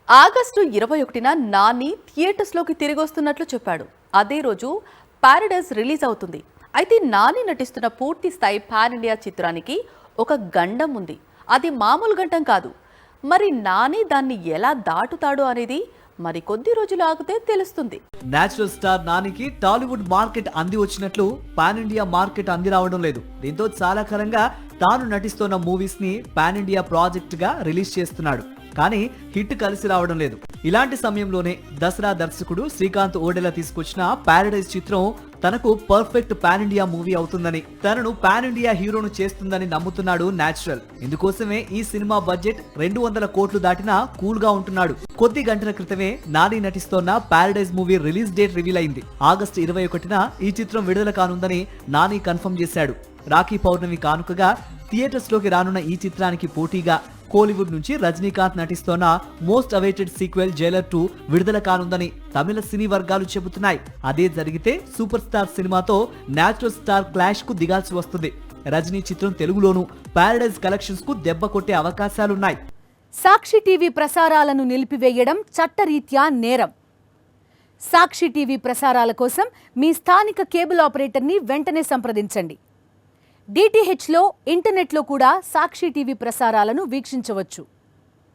August 21న Nani థియేటర్స్లోకి తిరిగొస్తున్నట్లు చెప్పాడు. అదే రోజు పారడైజ్ రిలీజ్ అవుతుంది. అయితే నాని నటిస్తున్న పూర్తి స్థాయి పాన్ ఇండియా చిత్రానికి ఒక గండం ఉంది. అది మామూలు గండం కాదు. మరి నాని దాన్ని ఎలా దాటుతాడు అనేది మరి కొద్ది రోజులు ఆగితే తెలుస్తుంది. నేచురల్ స్టార్ నానికి టాలీవుడ్ మార్కెట్ అంది వచ్చినట్లు పాన్ ఇండియా మార్కెట్ అంది రావడం లేదు. దీంతో చాలా కాలంగా తాను నటిస్తున్న మూవీస్ ని పాన్ ఇండియా ప్రాజెక్ట్ గా రిలీజ్ చేస్తున్నాడు. కానీ హిట్ కలిసి రావడం లేదు. ఇలాంటి సమయంలోనే దసరా దర్శకుడు శ్రీకాంత్ ఓడెలా తీసుకొచ్చిన పారడైజ్ చిత్రం తనకు పర్ఫెక్ట్ పాన్ ఇండియా మూవీ అవుతుందని, తనను పాన్ ఇండియా హీరోను చేస్తుందని నమ్ముతున్నాడు నేచురల్. ఇందుకోసమే ఈ సినిమా బడ్జెట్ 200 కోట్లు దాటినా కూల్ గా ఉంటున్నాడు. కొద్ది గంటల క్రితమే నాని నటిస్తోన్న Paradise movie release date reveal అయింది. ఆగస్టు 21న ఈ చిత్రం విడుదల కానుందని నాని కన్ఫర్మ్ చేశాడు. రాఖీ పౌర్ణమి కానుకగా థియేటర్స్ లోకి రానున్న ఈ చిత్రానికి పోటీగా కోలీవుడ్ నుంచి రజనీకాంత్ నటిస్తోన్న మోస్ట్ అవైటెడ్ సీక్వెల్ జైలర్ 2 విడుదల కానుందని తమిళ సినీ వర్గాలు చెబుతున్నాయి. అదే జరిగితే సూపర్ స్టార్ సినిమాతో నేచురల్ స్టార్ క్లాష్ కు దిగాల్సి వస్తుంది. రజనీ చిత్రం తెలుగులోనూ పారడైజ్ కలెక్షన్స్ కు దెబ్బ కొట్టే అవకాశాలున్నాయి. సాక్షి టీవీ ప్రసారాలను నిలిపివేయడం చట్టరీత్యా నేరం. సాక్షి టీవీ ప్రసారాల కోసం మీ స్థానిక కేబుల్ ఆపరేటర్ని వెంటనే సంప్రదించండి. డిటిహెచ్లో, ఇంటర్నెట్లో కూడా సాక్షి టీవీ ప్రసారాలను వీక్షించవచ్చు.